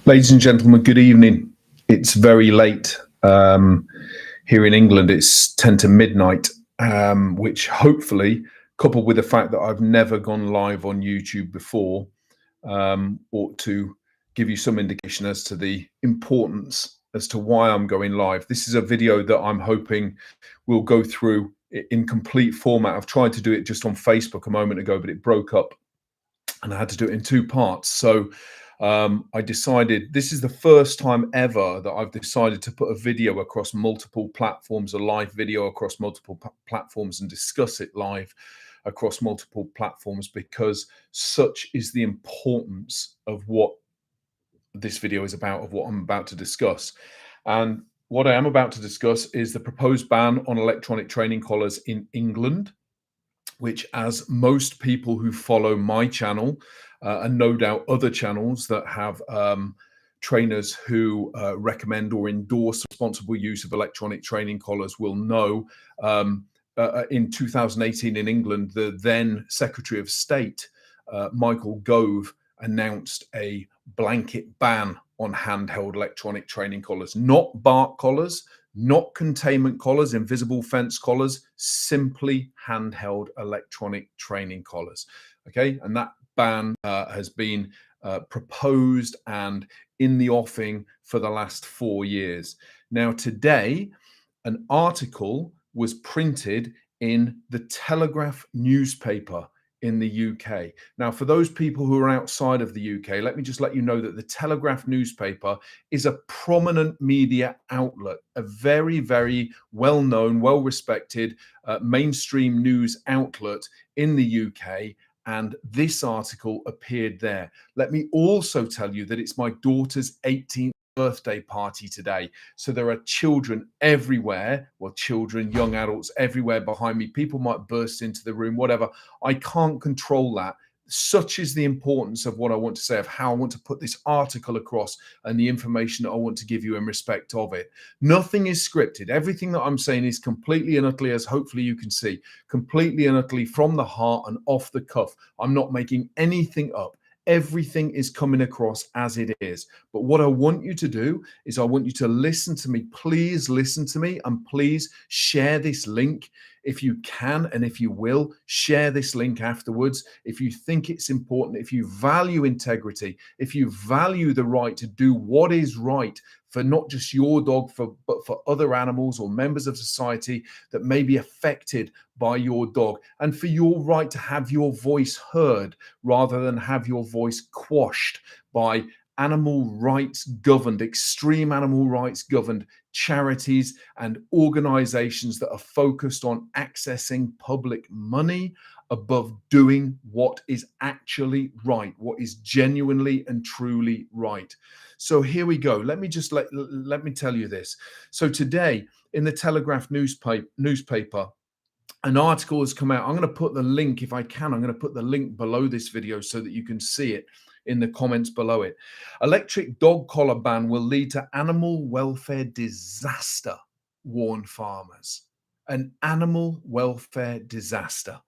Ladies and gentlemen, good evening. It's very late here in England. It's 10 to midnight, which hopefully, coupled with the fact that I've never gone live on YouTube before, ought to give you some indication as to the importance as to why I'm going live. This is a video that I'm hoping will go through in complete format. I've tried to do it just on Facebook a moment ago, but it broke up and I had to do it in two parts. So I decided this is the first time ever that I've decided to put a video across multiple platforms, a live video across multiple platforms, and discuss it live across multiple platforms, because such is the importance of what this video is about, of what I'm about to discuss. And what I am about to discuss is the proposed ban on electronic training collars in England, which, as most people who follow my channel and no doubt other channels that have trainers who recommend or endorse responsible use of electronic training collars will know, in 2018 in England, the then Secretary of State, Michael Gove, announced a blanket ban on handheld electronic training collars, not bark collars, not containment collars, invisible fence collars, simply handheld electronic training collars. Okay, and that ban has been proposed and in the offing for the last 4 years. Now, today, an article was printed in the Telegraph newspaper in the UK. Now, for those people who are outside of the UK, let me just let you know that the Telegraph newspaper is a prominent media outlet, a very, very well-known, well-respected mainstream news outlet in the UK. And this article appeared there. Let me also tell you that it's my daughter's 18th birthday party today. So there are children everywhere, well, children, young adults everywhere behind me. People might burst into the room, whatever. I can't control that. Such is the importance of what I want to say, of how I want to put this article across and the information that I want to give you in respect of it. Nothing is scripted. Everything that I'm saying is completely and utterly, as hopefully you can see, completely and utterly from the heart and off the cuff. I'm not making anything up. Everything is coming across as it is. But what I want you to do is I want you to listen to me. Please listen to me, and please share this link if you can, and if you will, share this link afterwards. If you think it's important, if you value integrity, if you value the right to do what is right for not just your dog, but for other animals or members of society that may be affected by your dog, and for your right to have your voice heard rather than have your voice quashed by animal rights governed, extreme animal rights governed charities and organizations that are focused on accessing public money above doing what is actually right, what is genuinely and truly right. So here we go. Let me just let me tell you this. So today in the Telegraph newspaper, an article has come out. I'm going to put the link, if I can, I'm going to put the link below this video so that you can see it in the comments below it. Electric dog collar ban will lead to animal welfare disaster, warn farmers. An animal welfare disaster.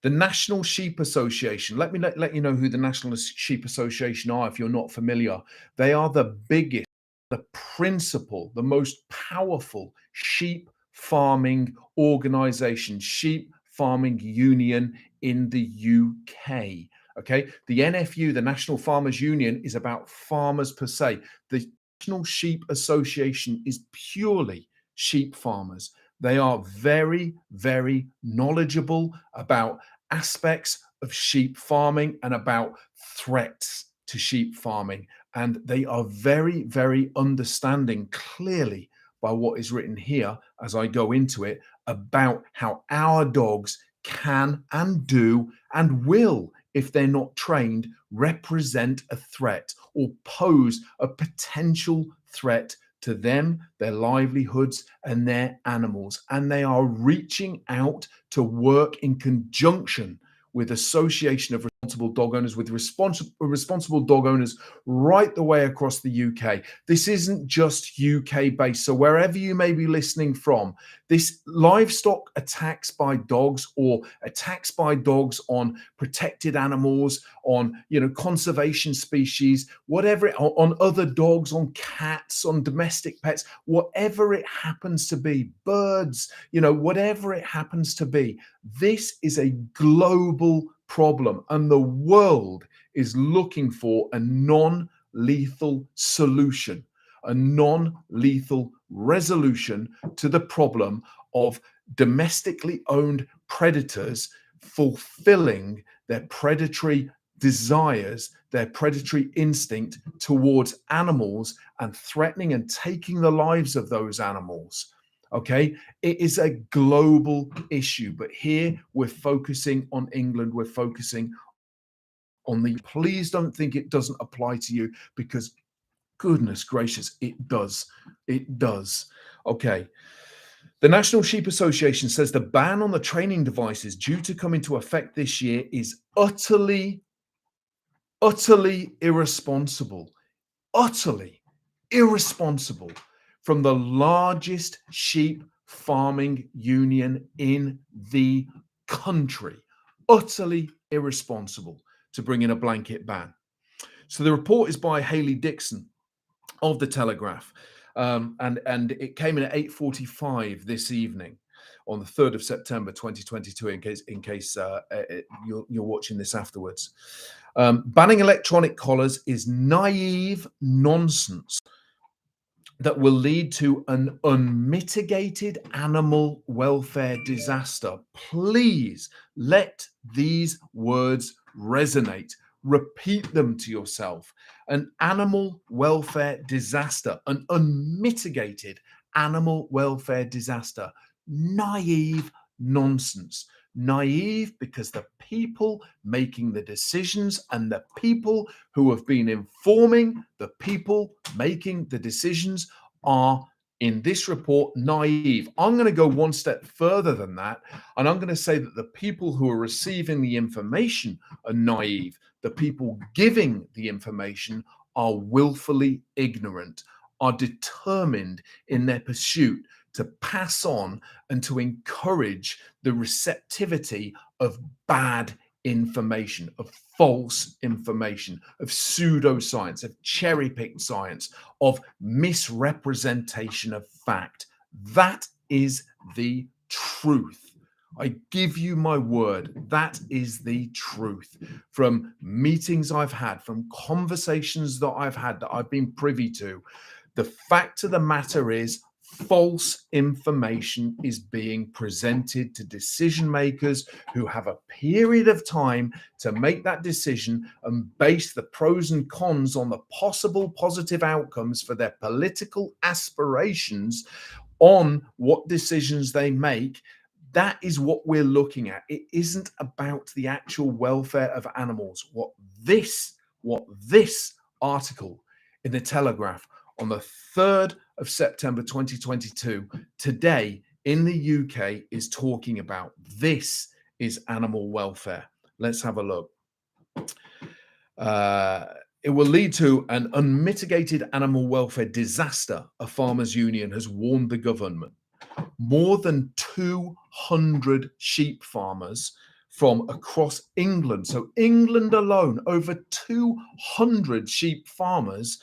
The National Sheep Association, let me let you know who the National Sheep Association are if you're not familiar. They are the biggest, the principal, the most powerful sheep farming organization, sheep farming union in the UK. Okay, the NFU, the National Farmers Union, is about farmers per se. The National Sheep Association is purely sheep farmers. They are very, very knowledgeable about aspects of sheep farming and about threats to sheep farming. And they are very, very understanding clearly by what is written here as I go into it about how our dogs can and do and will, if they're not trained, represent a threat or pose a potential threat to them, their livelihoods, and their animals. And they are reaching out to work in conjunction with Association of dog owners, with responsible dog owners right the way across the UK. This isn't just UK based. So wherever you may be listening from, this livestock attacks by dogs, or attacks by dogs on protected animals, on conservation species, whatever on other dogs, on cats, on domestic pets, whatever it happens to be, birds, whatever it happens to be, this is a global problem, and the world is looking for a non-lethal solution, a non-lethal resolution to the problem of domestically owned predators fulfilling their predatory desires, their predatory instinct towards animals, and threatening and taking the lives of those animals. Okay, it is a global issue, but here we're focusing on England. We're focusing on the. Please don't think it doesn't apply to you, because goodness gracious, it does. It does. Okay. The National Sheep Association says the ban on the training devices due to come into effect this year is utterly irresponsible. Utterly irresponsible from the largest sheep farming union in the country. Utterly irresponsible to bring in a blanket ban. So the report is by Hayley Dixon of the Telegraph, and it came in at 8:45 this evening on the 3rd of September 2022, in case you're watching this afterwards. Banning electronic collars is naive nonsense that will lead to an unmitigated animal welfare disaster. Please let these words resonate. Repeat them to yourself. An animal welfare disaster, an unmitigated animal welfare disaster. Naive nonsense. Naive because the people making the decisions and the people who have been informing the people making the decisions are, in this report, naive. I'm going to go one step further than that, and I'm going to say that the people who are receiving the information are naive. The people giving the information are willfully ignorant, are determined in their pursuit to pass on and to encourage the receptivity of bad information, of false information, of pseudoscience, of cherry-picked science, of misrepresentation of fact. That is the truth. I give you my word, that is the truth. From meetings I've had, from conversations that I've had, that I've been privy to, the fact of the matter is, false information is being presented to decision makers who have a period of time to make that decision and base the pros and cons on the possible positive outcomes for their political aspirations on what decisions they make. That is what we're looking at. It isn't about the actual welfare of animals. What this article in the Telegraph on the 3rd of September 2022, today in the UK, is talking about. This is animal welfare. Let's have a look. It will lead to an unmitigated animal welfare disaster, a farmers' union has warned the government. More than 200 sheep farmers from across England, so England alone, over 200 sheep farmers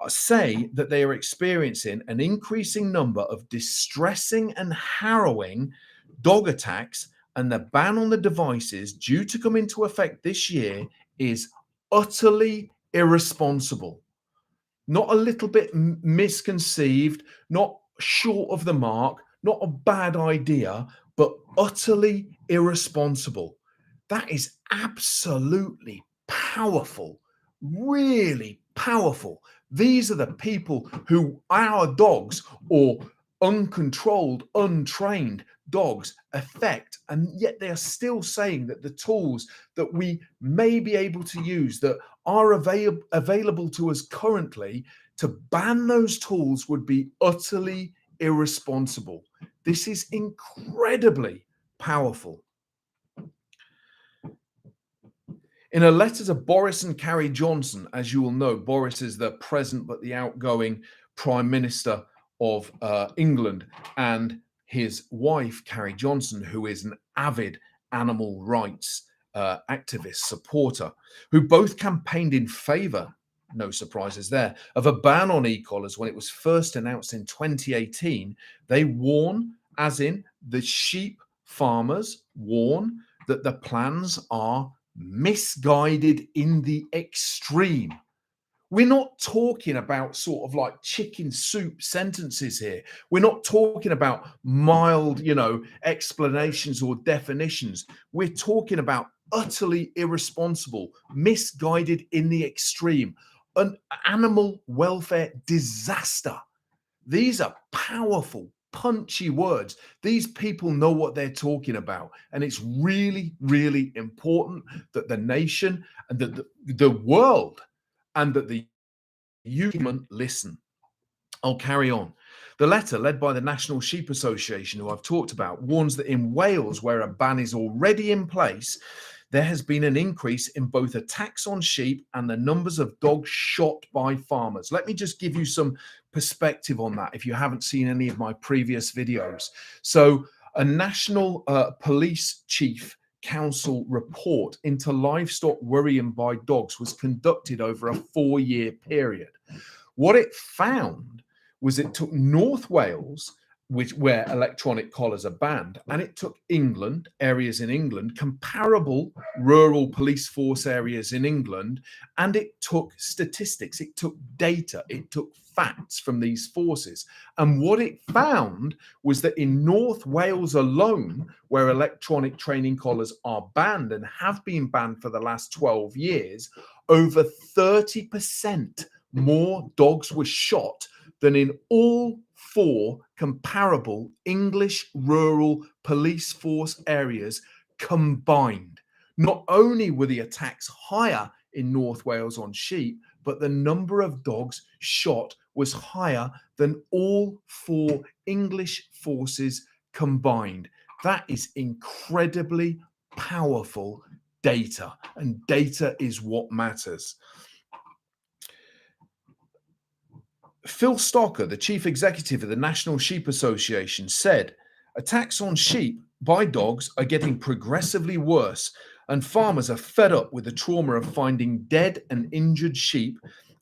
say that they are experiencing an increasing number of distressing and harrowing dog attacks, and the ban on the devices due to come into effect this year is utterly irresponsible. Not a little bit misconceived, not short of the mark, not a bad idea, but utterly irresponsible. That is absolutely powerful, really powerful. These are the people who our dogs, or uncontrolled, untrained dogs, affect, and yet they are still saying that the tools that we may be able to use, that are available to us currently, to ban those tools would be utterly irresponsible. This is incredibly powerful. In a letter to Boris and Carrie Johnson, as you will know, Boris is the present but the outgoing Prime Minister of England, and his wife, Carrie Johnson, who is an avid animal rights activist supporter, who both campaigned in favour, no surprises there, of a ban on e-collars when it was first announced in 2018. They warn, as in the sheep farmers warn, that the plans are misguided in the extreme. We're not talking about sort of like chicken soup sentences here. We're not talking about mild, explanations or definitions. We're talking about utterly irresponsible, misguided in the extreme, an animal welfare disaster. These are powerful, punchy words. These people know what they're talking about. And it's really, really important that the nation and that the world and that the human listen. I'll carry on. The letter, led by the National Sheep Association, who I've talked about, warns that in Wales, where a ban is already in place, there has been an increase in both attacks on sheep and the numbers of dogs shot by farmers. Let me just give you some perspective on that if you haven't seen any of my previous videos. So a National Police Chief Council report into livestock worrying by dogs was conducted over a 4-year period. What it found was it took North Wales, where electronic collars are banned, and it took England, areas in England, comparable rural police force areas in England, and it took statistics, it took data, it took facts from these forces. And what it found was that in North Wales alone, where electronic training collars are banned and have been banned for the last 12 years, over 30% more dogs were shot than in all 4 comparable English rural police force areas combined. Not only were the attacks higher in North Wales on sheep, but the number of dogs shot was higher than all 4 English forces combined. That is incredibly powerful data, and data is what matters. Phil Stocker, the chief executive of the National Sheep Association, said, "Attacks on sheep by dogs are getting progressively worse, and farmers are fed up with the trauma of finding dead and injured sheep,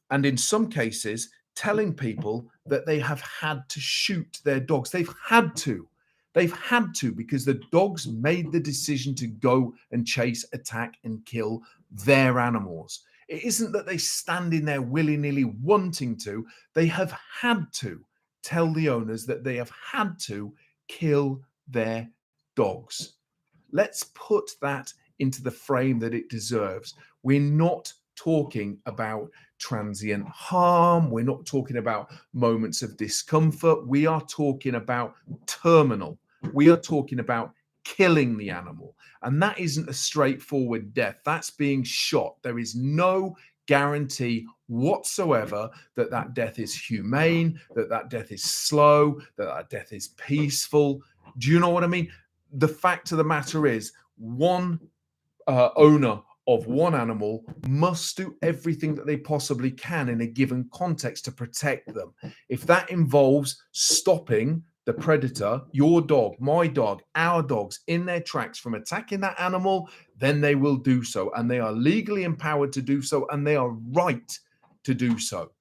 and in some cases, telling people that they have had to shoot their dogs. They've had to. They've had to because the dogs made the decision to go and chase, attack, and kill their animals. It isn't that they stand in there willy-nilly wanting to. They have had to tell the owners that they have had to kill their dogs." Let's put that into the frame that it deserves. We're not talking about transient harm. We're not talking about moments of discomfort. We are talking about terminal. We are talking about killing the animal. And that isn't a straightforward death. That's being shot. There is no guarantee whatsoever that that death is humane, that that death is slow, that that death is peaceful. Do you know what I mean? The fact of the matter is, one owner of one animal must do everything that they possibly can in a given context to protect them. If that involves stopping the predator, your dog, my dog, our dogs, in their tracks from attacking that animal, then they will do so. And they are legally empowered to do so, and they are right to do so.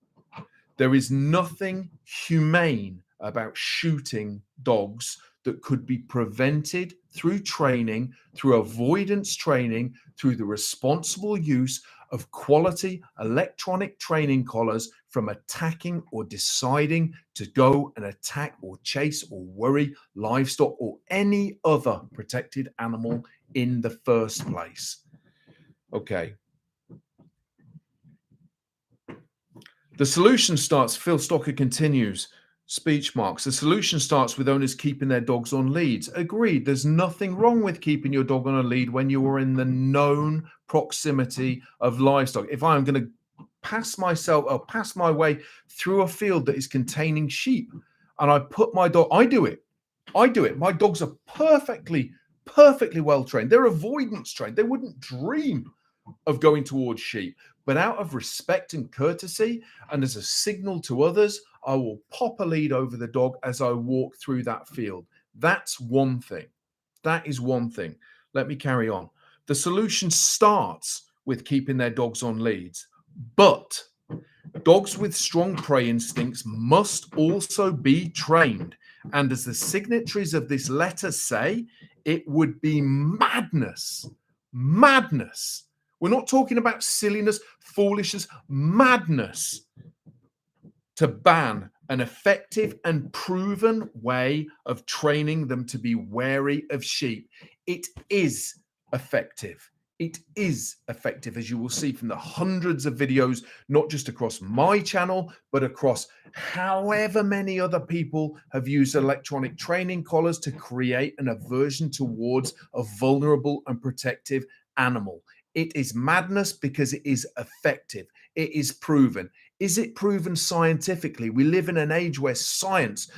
There is nothing humane about shooting dogs that could be prevented through training, through avoidance training, through the responsible use of quality electronic training collars from attacking or deciding to go and attack or chase or worry livestock or any other protected animal in the first place. Okay. The solution starts, Phil Stocker continues, speech marks. The solution starts with owners keeping their dogs on leads. Agreed. There's nothing wrong with keeping your dog on a lead when you are in the known proximity of livestock. If I am going to pass my way through a field that is containing sheep and I put my dog, I do it. My dogs are perfectly well trained. They're avoidance trained. They wouldn't dream of going towards sheep. But out of respect and courtesy, and as a signal to others, I will pop a lead over the dog as I walk through that field. That's one thing. That is one thing. Let me carry on. The solution starts with keeping their dogs on leads, but dogs with strong prey instincts must also be trained. And as the signatories of this letter say, it would be madness. Madness. We're not talking about silliness, foolishness, madness to ban an effective and proven way of training them to be wary of sheep. It is effective. It is effective, as you will see from the hundreds of videos, not just across my channel, but across however many other people have used electronic training collars to create an aversion towards a vulnerable and protective animal. It is madness because it is effective. It is proven. Is it proven scientifically? We live in an age where science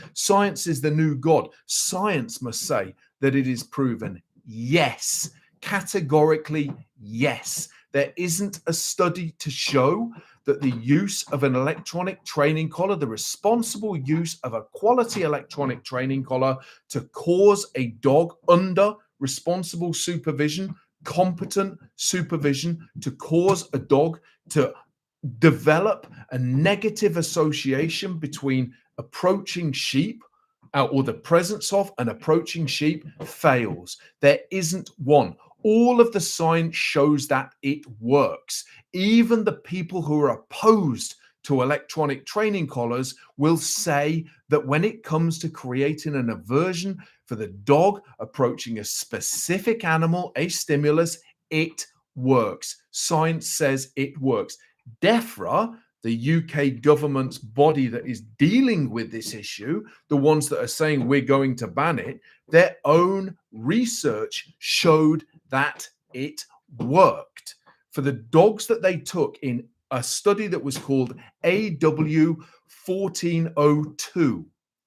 is the new God. Science must say that it is proven. Yes, categorically, yes. There isn't a study to show that the use of an electronic training collar, the responsible use of a quality electronic training collar to cause a dog under responsible supervision, competent supervision, to cause a dog to develop a negative association between approaching sheep or the presence of an approaching sheep fails. There isn't one. All of the science shows that it works. Even the people who are opposed to electronic training collars will say that when it comes to creating an aversion for the dog approaching a specific animal, a stimulus, it works. Science says it works. DEFRA, the UK government's body that is dealing with this issue, the ones that are saying we're going to ban it, their own research showed that it worked. For the dogs that they took in a study that was called AW 1402,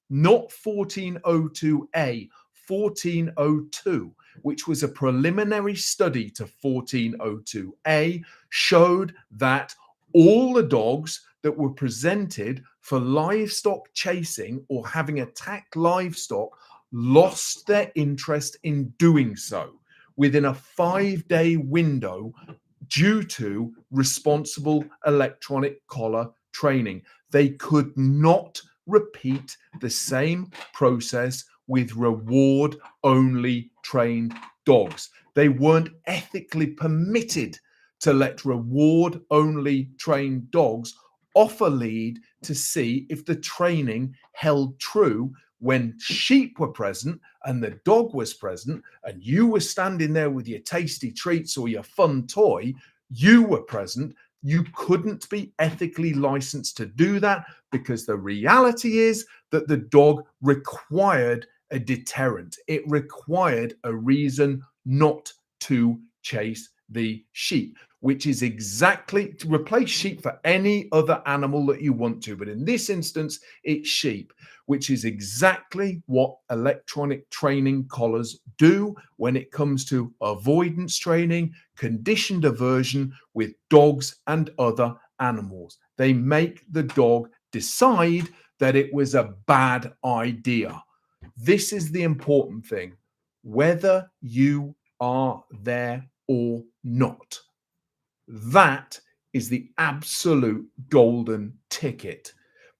not 1402A, 1402, which was a preliminary study to 1402A, showed that all the dogs that were presented for livestock chasing or having attacked livestock lost their interest in doing so within a 5-day window due to responsible electronic collar training. They could not repeat the same process with reward only trained dogs. They weren't ethically permitted to let reward only trained dogs off a lead to see if the training held true when sheep were present and the dog was present and you were standing there with your tasty treats or your fun toy. You were present. You couldn't be ethically licensed to do that because the reality is that the dog required a deterrent. It required a reason not to chase the sheep, which is exactly to replace sheep for any other animal that you want to. But in this instance, it's sheep, which is exactly what electronic training collars do when it comes to avoidance training, conditioned aversion with dogs and other animals. They make the dog decide that it was a bad idea. This is the important thing, whether you are there or not. That is the absolute golden ticket,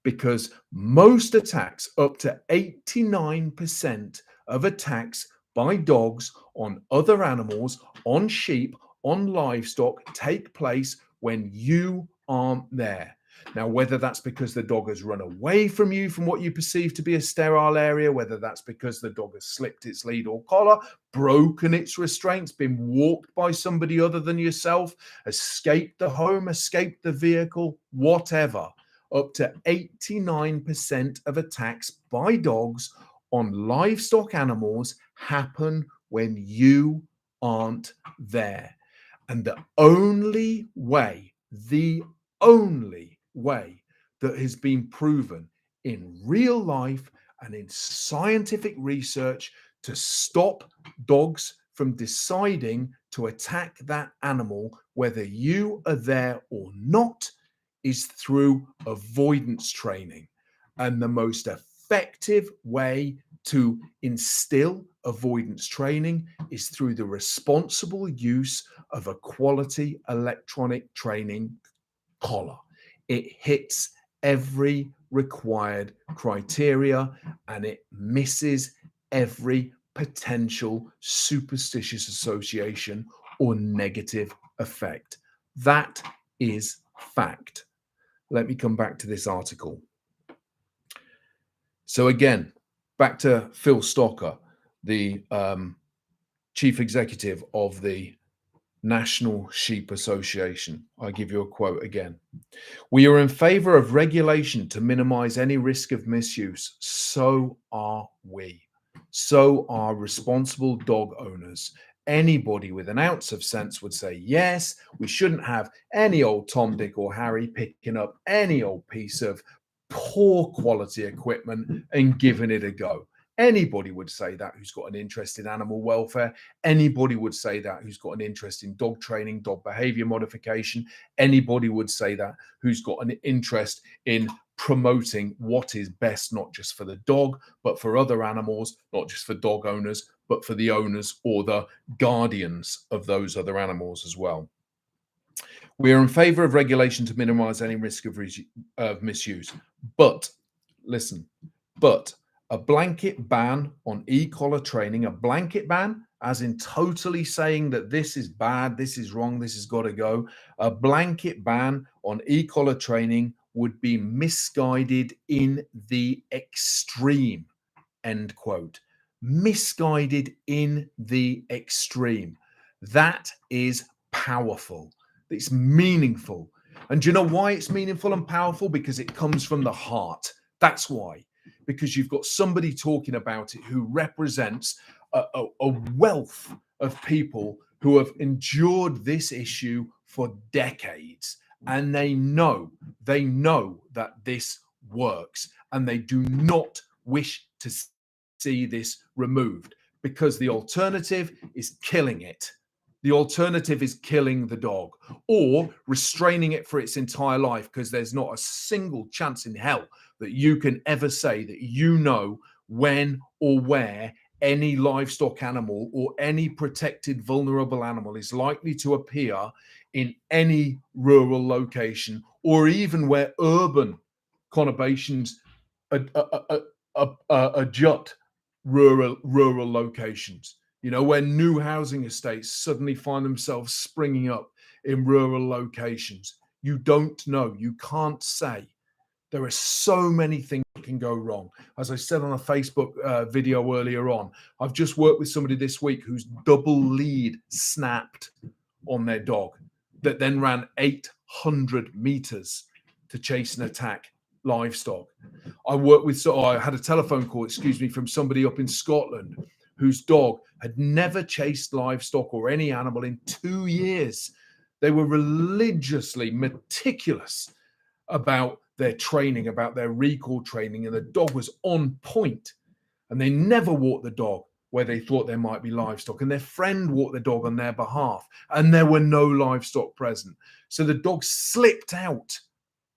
because most attacks, up to 89% of attacks by dogs on other animals, on sheep, on livestock, take place when you aren't there. Now, whether that's because the dog has run away from you from what you perceive to be a sterile area, whether that's because the dog has slipped its lead or collar, broken its restraints, been walked by somebody other than yourself, escaped the home, escaped the vehicle, whatever, up to 89% of attacks by dogs on livestock animals happen when you aren't there. And the only way that has been proven in real life and in scientific research to stop dogs from deciding to attack that animal, whether you are there or not, is through avoidance training. And the most effective way to instill avoidance training is through the responsible use of a quality electronic training collar. It hits every required criteria and it misses every potential superstitious association or negative effect. That is fact. Let me come back to this article. So again, back to Phil Stocker, the chief executive of the National Sheep Association. I give you a quote again. "We are in favor of regulation to minimize any risk of misuse. So are we. So are responsible dog owners. Anybody with an ounce of sense would say, yes, we shouldn't have any old Tom, Dick, or Harry picking up any old piece of poor quality equipment and giving it a go. Anybody would say that who's got an interest in animal welfare. Anybody would say that who's got an interest in dog training, dog behavior modification. Anybody would say that who's got an interest in promoting what is best, not just for the dog, but for other animals, not just for dog owners, but for the owners or the guardians of those other animals as well. We are in favor of regulation to minimize any risk of misuse. But, listen, but a blanket ban on e-collar training, a blanket ban, as in totally saying that this is bad, this is wrong, this has got to go. A blanket ban on e-collar training would be misguided in the extreme, end quote. Misguided in the extreme. That is powerful. It's meaningful. And do you know why it's meaningful and powerful? Because it comes from the heart. That's why. Because you've got somebody talking about it who represents a wealth of people who have endured this issue for decades, and they know that this works, and they do not wish to see this removed, because the alternative is killing it. The alternative is killing the dog or restraining it for its entire life, because there's not a single chance in hell that you can ever say that you know when or where any livestock animal or any protected vulnerable animal is likely to appear in any rural location, or even where urban conurbations adjut rural locations. You know, where new housing estates suddenly find themselves springing up in rural locations. You don't know. You can't say. There are so many things that can go wrong. As I said on a Facebook video earlier on, I've just worked with somebody this week whose double lead snapped on their dog that then ran 800 meters to chase and attack livestock. I had a telephone call, from somebody up in Scotland whose dog had never chased livestock or any animal in 2 years. They were religiously meticulous about their training, about their recall training, and the dog was on point. And they never walked the dog where they thought there might be livestock. And their friend walked the dog on their behalf, and there were no livestock present. So the dog slipped out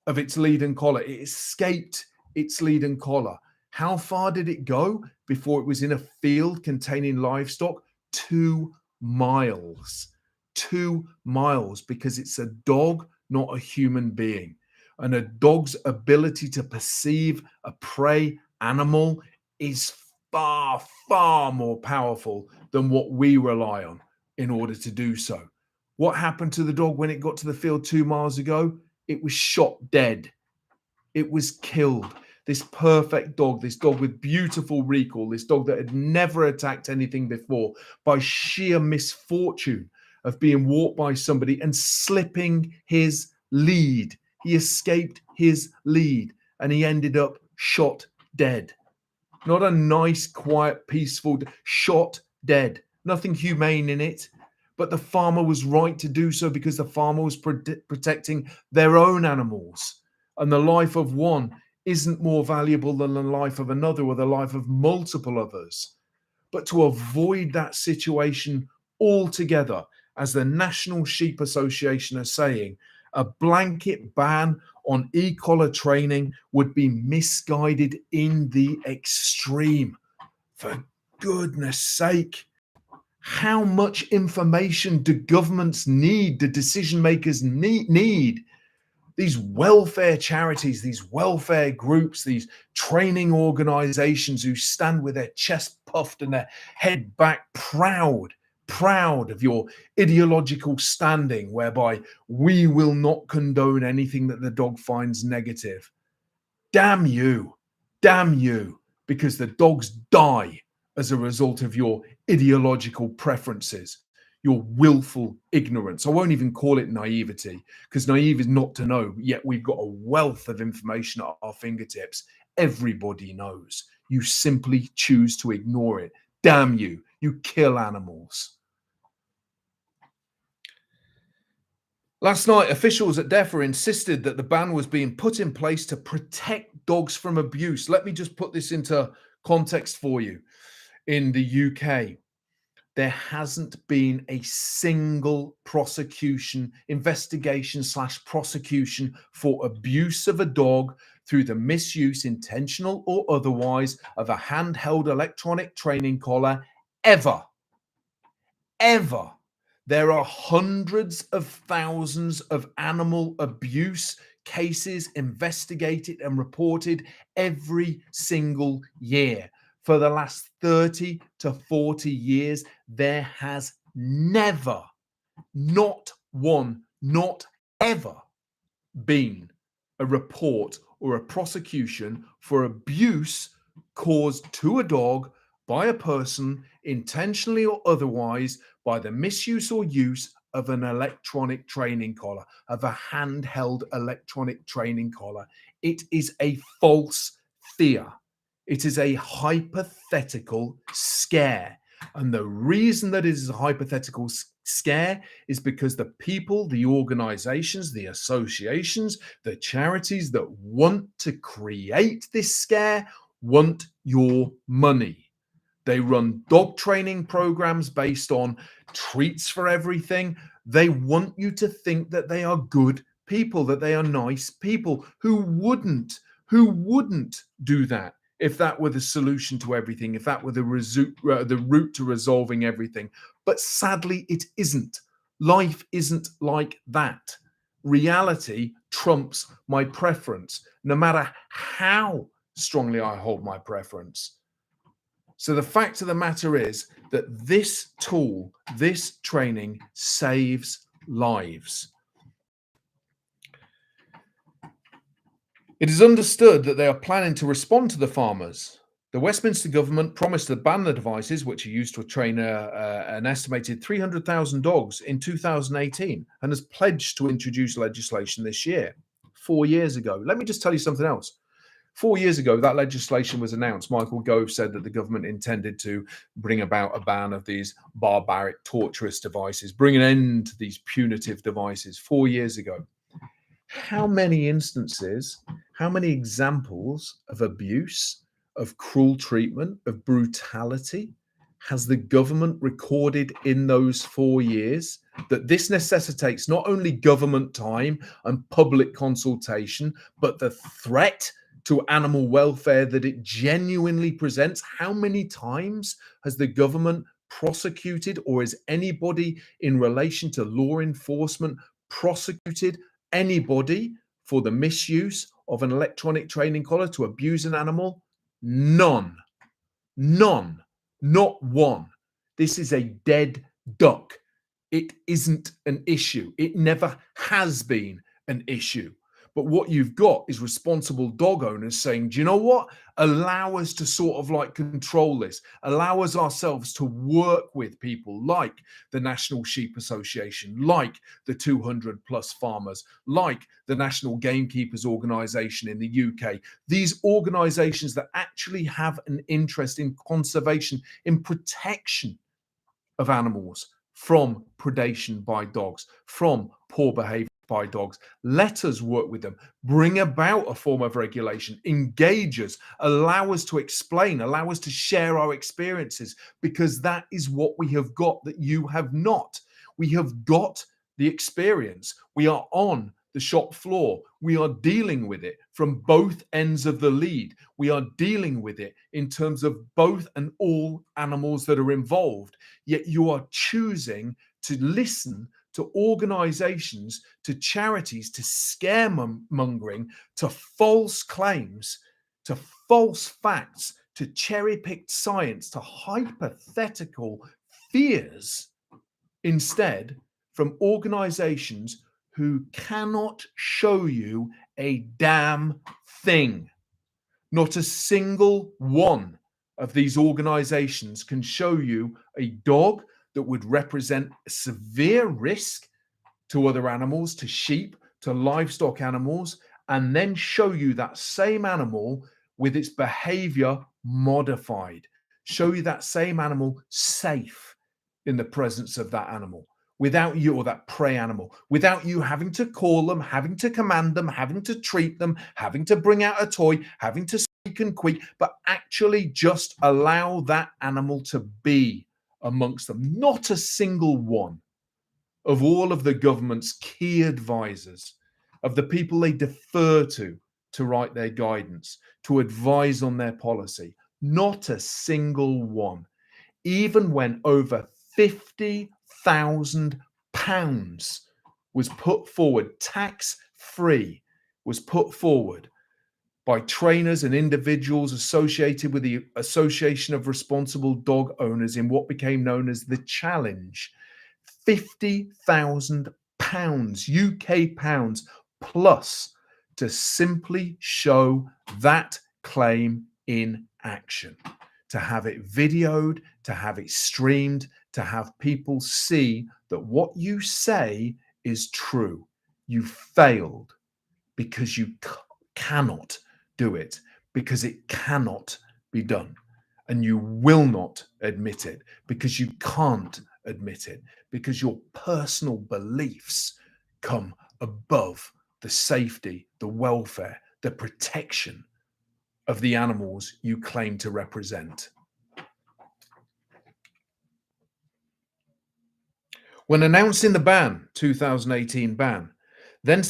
of its lead and collar. It escaped its lead and collar. How far did it go before it was in a field containing livestock? 2 miles. 2 miles, because it's a dog, not a human being. And a dog's ability to perceive a prey animal is far, far more powerful than what we rely on in order to do so. What happened to the dog when it got to the field 2 miles ago? It was shot dead. It was killed. This perfect dog, this dog with beautiful recall, this dog that had never attacked anything before, by sheer misfortune of being walked by somebody and slipping his lead. He escaped his lead and he ended up shot dead. Not a nice, quiet, peaceful, shot dead. Nothing humane in it. But the farmer was right to do so, because the farmer was protecting their own animals. And the life of one isn't more valuable than the life of another or the life of multiple others. But to avoid that situation altogether as the National Sheep Association are saying, a blanket ban on e-collar training would be misguided in the extreme. For goodness sake, how much information do governments need, do decision makers need? These welfare charities, these welfare groups, these training organizations who stand with their chest puffed and their head back, proud of your ideological standing, whereby we will not condone anything that the dog finds negative. Damn you, because the dogs die as a result of your ideological preferences, your willful ignorance. I won't even call it naivety, because naive is not to know, yet we've got a wealth of information at our fingertips. Everybody knows. You simply choose to ignore it. Damn you, you kill animals. Last night, officials at DEFRA insisted that the ban was being put in place to protect dogs from abuse. Let me just put this into context for you. In the UK, there hasn't been a single investigation/prosecution for abuse of a dog through the misuse, intentional or otherwise, of a handheld electronic training collar ever. There are hundreds of thousands of animal abuse cases investigated and reported every single year. For the last 30 to 40 years, there has never, not one, not ever been a report or a prosecution for abuse caused to a dog by a person, intentionally or otherwise, by the misuse or use of an electronic training collar, of a handheld electronic training collar. It is a false fear. It is a hypothetical scare. And the reason that it is a hypothetical scare is because the people, the organizations, the associations, the charities that want to create this scare want your money. They run dog training programs based on treats for everything. They want you to think that they are good people, that they are nice people. Who wouldn't do that if that were the solution to everything, if that were the route to resolving everything? But sadly, it isn't. Life isn't like that. Reality trumps my preference, no matter how strongly I hold my preference. So the fact of the matter is that this tool, this training, saves lives. It is understood that they are planning to respond to the farmers. The Westminster government promised to ban the devices, which are used to train an estimated 300,000 dogs in 2018, and has pledged to introduce legislation this year, 4 years ago. Let me just tell you something else. 4 years ago, that legislation was announced. Michael Gove said that the government intended to bring about a ban of these barbaric, torturous devices, bring an end to these punitive devices 4 years ago. How many instances, how many examples of abuse, of cruel treatment, of brutality has the government recorded in those 4 years? That this necessitates not only government time and public consultation, but the threat to animal welfare that it genuinely presents. How many times has the government prosecuted, or is anybody in relation to law enforcement prosecuted anybody for the misuse of an electronic training collar to abuse an animal? None, not one. This is a dead duck. It isn't an issue. It never has been an issue. But what you've got is responsible dog owners saying, do you know what? Allow us to sort of like control this. Allow us ourselves to work with people like the National Sheep Association, like the 200 plus farmers, like the National Gamekeepers Organisation in the UK. These organisations that actually have an interest in conservation, in protection of animals from predation by dogs, from poor behavior by dogs. Let us work with them, bring about a form of regulation, engage us, allow us to explain, allow us to share our experiences, because that is what we have got that you have not. We have got the experience. We are on the shop floor. We are dealing with it from both ends of the lead. We are dealing with it in terms of both and all animals that are involved. Yet you are choosing to listen to organizations, to charities, to scaremongering, to false claims, to false facts, to cherry-picked science, to hypothetical fears instead from organizations who cannot show you a damn thing. Not a single one of these organizations can show you a dog that would represent a severe risk to other animals, to sheep, to livestock animals, and then show you that same animal with its behavior modified. Show you that same animal safe in the presence of that animal without you, or that prey animal, without you having to call them, having to command them, having to treat them, having to bring out a toy, having to squeak and queak, but actually just allow that animal to be amongst them. Not a single one of all of the government's key advisors, of the people they defer to write their guidance, to advise on their policy. Not a single one. Even when over £50,000 was put forward, tax-free, was put forward by trainers and individuals associated with the Association of Responsible Dog Owners in what became known as the Challenge. £50,000, UK pounds plus, to simply show that claim in action, to have it videoed, to have it streamed, to have people see that what you say is true. You failed because you cannot do it, because it cannot be done. And you will not admit it because you can't admit it, because your personal beliefs come above the safety, the welfare, the protection of the animals you claim to represent. When announcing the ban, 2018 ban, then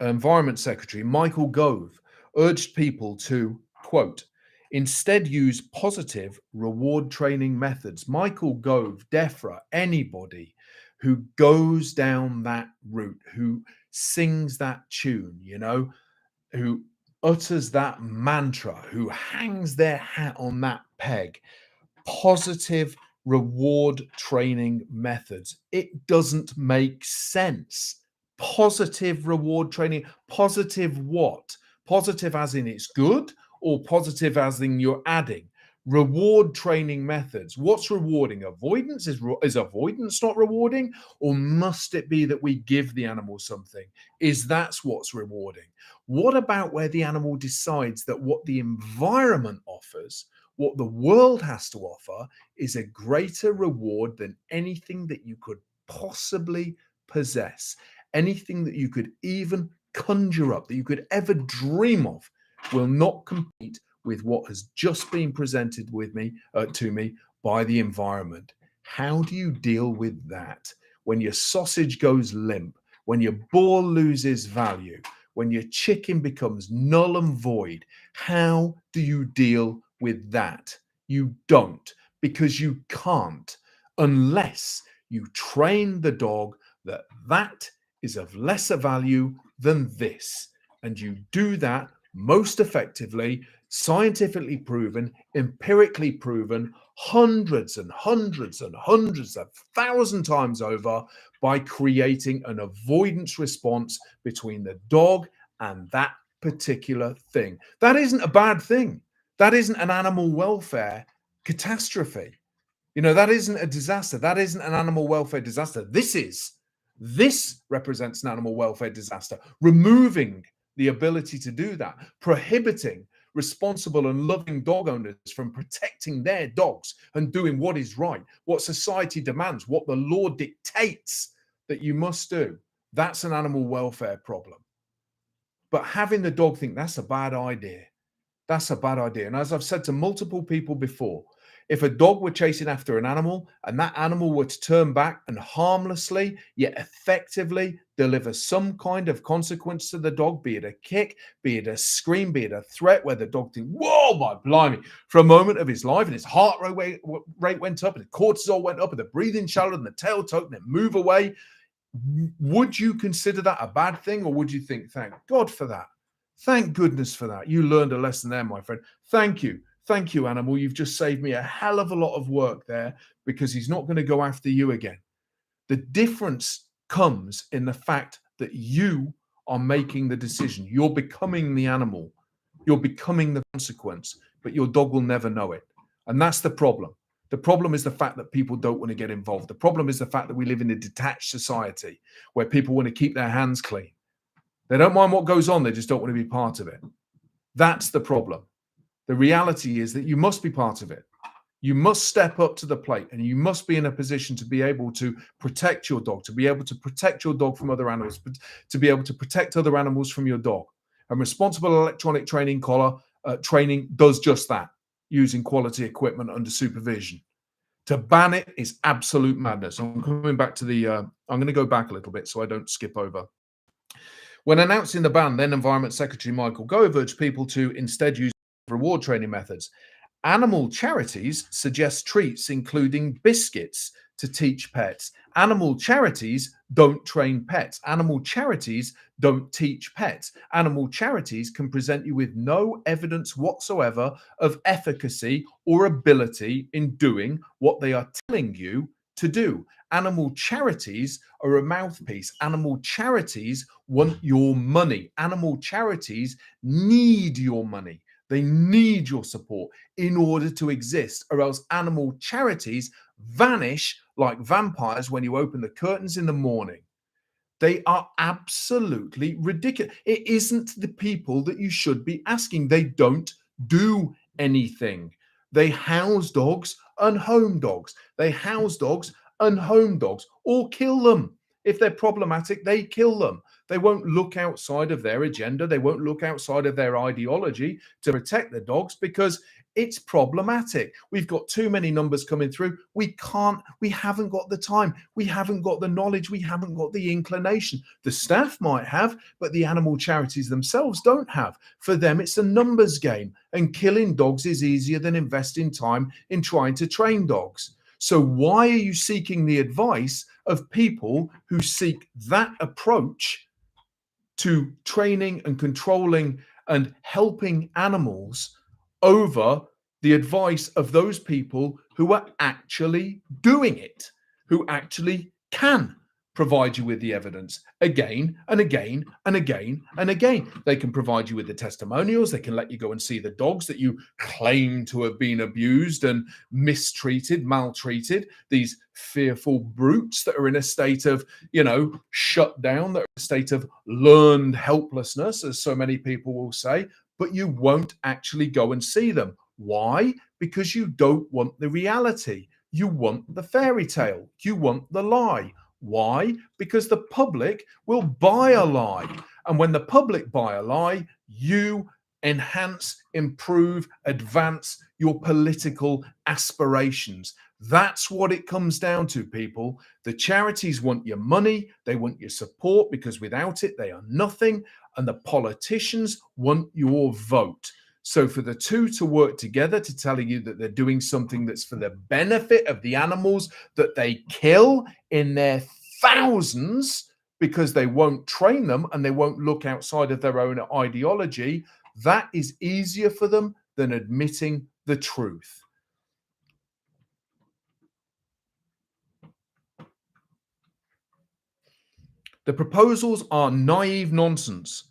Environment Secretary Michael Gove urged people to, quote, instead use positive reward training methods. Michael Gove, DEFRA, anybody who goes down that route, who sings that tune, who utters that mantra, who hangs their hat on that peg, positive reward training methods. It doesn't make sense. Positive reward training. Positive what? Positive as in it's good, or positive as in you're adding? Reward training methods. What's rewarding? Avoidance? Is avoidance not rewarding? Or must it be that we give the animal something? Is that's what's rewarding? What about where the animal decides that what the environment offers, what the world has to offer, is a greater reward than anything that you could possibly possess, anything that you could even conjure up, that you could ever dream of, will not compete with what has just been presented to me by the environment. How do you deal with that when your sausage goes limp, when your ball loses value, when your chicken becomes null and void? How do you deal with that? You don't, because you can't, unless you train the dog that that is of lesser value than this. And you do that most effectively, scientifically proven, empirically proven, hundreds and hundreds and hundreds of thousand times over, by creating an avoidance response between the dog and that particular thing. That isn't a bad thing. That isn't an animal welfare catastrophe. That isn't a disaster. That isn't an animal welfare disaster. This represents an animal welfare disaster. Removing the ability to do that, prohibiting responsible and loving dog owners from protecting their dogs and doing what is right, what society demands, what the law dictates that you must do. That's an animal welfare problem. But having the dog think that's a bad idea. That's a bad idea. And as I've said to multiple people before, If a dog were chasing after an animal and that animal were to turn back and harmlessly yet effectively deliver some kind of consequence to the dog, be it a kick, be it a scream, be it a threat, where the dog thinks, whoa, my blimey, for a moment of his life, and his heart rate went up, and the cortisol went up, and the breathing shallowed, and the tail tucked, and then move away. Would you consider that a bad thing, or would you think, thank God for that? Thank goodness for that. You learned a lesson there, my friend. Thank you. Thank you, animal. You've just saved me a hell of a lot of work there, because he's not going to go after you again. The difference comes in the fact that you are making the decision. You're becoming the animal. You're becoming the consequence, but your dog will never know it. And that's the problem. The problem is the fact that people don't want to get involved. The problem is the fact that we live in a detached society where people want to keep their hands clean. They don't mind what goes on. They just don't want to be part of it. That's the problem. The reality is that you must be part of it. You must step up to the plate, and you must be in a position to be able to protect your dog, to be able to protect your dog from other animals, to be able to protect other animals from your dog. And responsible electronic training collar training does just that, using quality equipment under supervision. To ban it is absolute madness. I'm coming back to I'm going to go back a little bit so I don't skip over. When announcing the ban, then Environment Secretary Michael Gove urged people to instead use reward training methods. Animal charities suggest treats including biscuits to teach pets. Animal charities don't train pets. Animal charities don't teach pets. Animal charities can present you with no evidence whatsoever of efficacy or ability in doing what they are telling you to do. Animal charities are a mouthpiece. Animal charities want your money. Animal charities need your money. They need your support in order to exist, or else animal charities vanish like vampires when you open the curtains in the morning. They are absolutely ridiculous. It isn't the people that you should be asking. They don't do anything. They house dogs and home dogs. They house dogs and home dogs, or kill them. If they're problematic, they kill them. They won't look outside of their agenda. They won't look outside of their ideology to protect the dogs, because it's problematic. We've got too many numbers coming through. We haven't got the time. We haven't got the knowledge. We haven't got the inclination. The staff might have, but the animal charities themselves don't have. For them, it's a numbers game, and killing dogs is easier than investing time in trying to train dogs. So why are you seeking the advice of people who seek that approach to training and controlling and helping animals over the advice of those people who are actually doing it, who actually can provide you with the evidence again and again and again and again? They can provide you with the testimonials. They can let you go and see the dogs that you claim to have been abused and mistreated, maltreated, these fearful brutes that are in a state of, shut down, that are in a state of learned helplessness, as so many people will say, but you won't actually go and see them. Why? Because you don't want the reality. You want the fairy tale. You want the lie. Why? Because the public will buy a lie. And when the public buy a lie, you enhance, improve, advance your political aspirations. That's what it comes down to, people. The charities want your money. They want your support, because without it, they are nothing. And the politicians want your vote. So for the two to work together to tell you that they're doing something that's for the benefit of the animals that they kill in their thousands, because they won't train them and they won't look outside of their own ideology, that is easier for them than admitting the truth. The proposals are naive nonsense.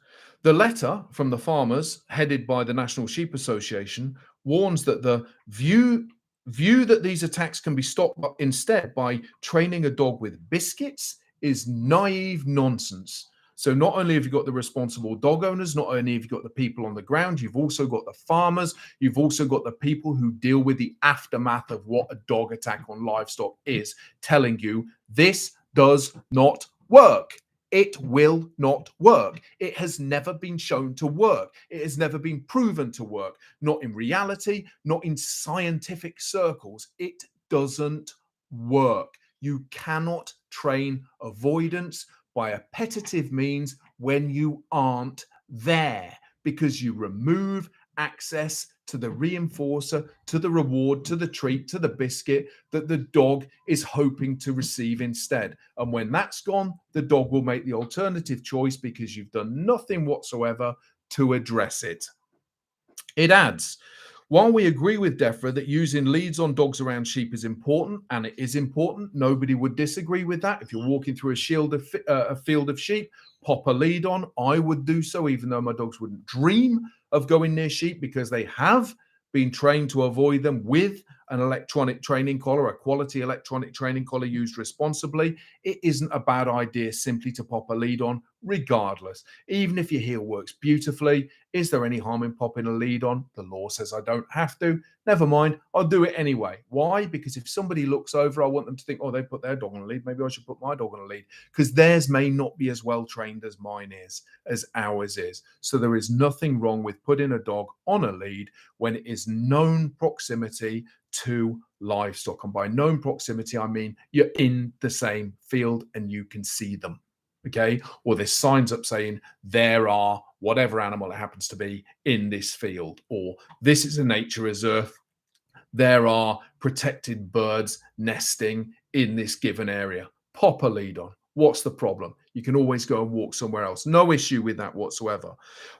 The letter from the farmers, headed by the National Sheep Association, warns that the view that these attacks can be stopped instead by training a dog with biscuits is naive nonsense. So not only have you got the responsible dog owners, not only have you got the people on the ground, you've also got the farmers, you've also got the people who deal with the aftermath of what a dog attack on livestock is, telling you this does not work. It will not work. It has never been shown to work. It has never been proven to work. Not in reality, not in scientific circles. It doesn't work. You cannot train avoidance by appetitive means when you aren't there, because you remove access to the reinforcer, to the reward, to the treat, to the biscuit that the dog is hoping to receive instead. And when that's gone, the dog will make the alternative choice because you've done nothing whatsoever to address it. It adds, while we agree with DEFRA that using leads on dogs around sheep is important, and it is important, nobody would disagree with that. If you're walking through a field of sheep, pop a lead on. I would do so, even though my dogs wouldn't dream of going near sheep, because they have been trained to avoid them with an electronic training collar, a quality electronic training collar used responsibly. It isn't a bad idea simply to pop a lead on, regardless. Even if your heel works beautifully, is there any harm in popping a lead on? The law says I don't have to. Never mind, I'll do it anyway. Why? Because if somebody looks over, I want them to think, oh, they put their dog on a lead. Maybe I should put my dog on a lead, because theirs may not be as well trained as mine is, as ours is. So there is nothing wrong with putting a dog on a lead when it is known proximity to livestock. And by known proximity, I mean you're in the same field and you can see them. Okay. Or there's signs up saying there are whatever animal it happens to be in this field, or this is a nature reserve. There are protected birds nesting in this given area. Pop a lead on. What's the problem? You can always go and walk somewhere else. No issue with that whatsoever.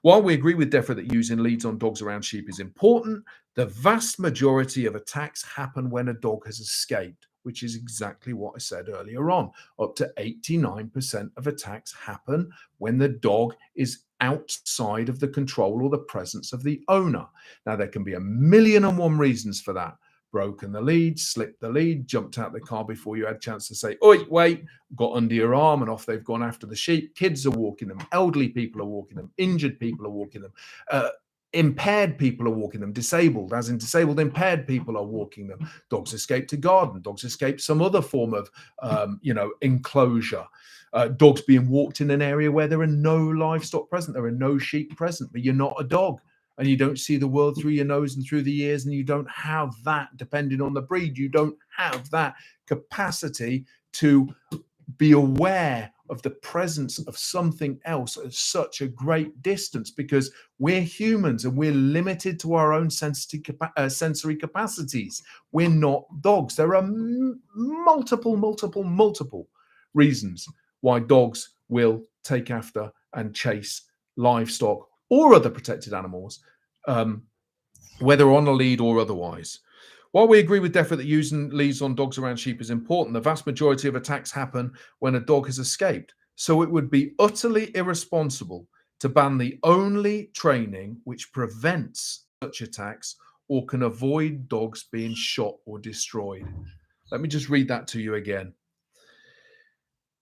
While we agree with DEFRA that using leads on dogs around sheep is important, the vast majority of attacks happen when a dog has escaped, which is exactly what I said earlier on. Up to 89% of attacks happen when the dog is outside of the control or the presence of the owner. Now, there can be 1,000,001 reasons for that. Broken the lead, slipped the lead, jumped out the car before you had a chance to say, oi, wait, got under your arm, and off they've gone after the sheep. Kids are walking them, elderly people are walking them, injured people are walking them, impaired people are walking them, disabled, as in disabled impaired people are walking them. Dogs escape to garden, dogs escape some other form of enclosure. Dogs being walked in an area where there are no livestock present, there are no sheep present, but you're not a dog and you don't see the world through your nose and through the ears, and you don't have that, depending on the breed, you don't have that capacity to be aware of the presence of something else at such a great distance, because we're humans and we're limited to our own sensory capacities. We're not dogs. There are multiple reasons why dogs will take after and chase livestock or other protected animals, whether on a lead or otherwise. While we agree with DEFRA that using leads on dogs around sheep is important, the vast majority of attacks happen when a dog has escaped. So it would be utterly irresponsible to ban the only training which prevents such attacks or can avoid dogs being shot or destroyed. Let me just read that to you again.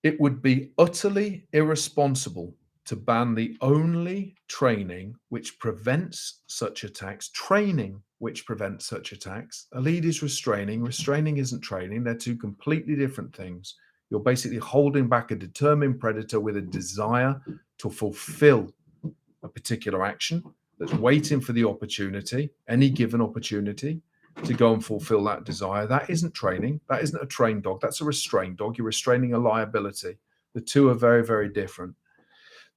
It would be utterly irresponsible to ban the only training which prevents such attacks. Training which prevents such attacks. A lead is restraining. Restraining isn't training. They're two completely different things. You're basically holding back a determined predator with a desire to fulfill a particular action that's waiting for the opportunity, any given opportunity, to go and fulfill that desire. That isn't training. That isn't a trained dog. That's a restrained dog. You're restraining a liability. The two are very, very different.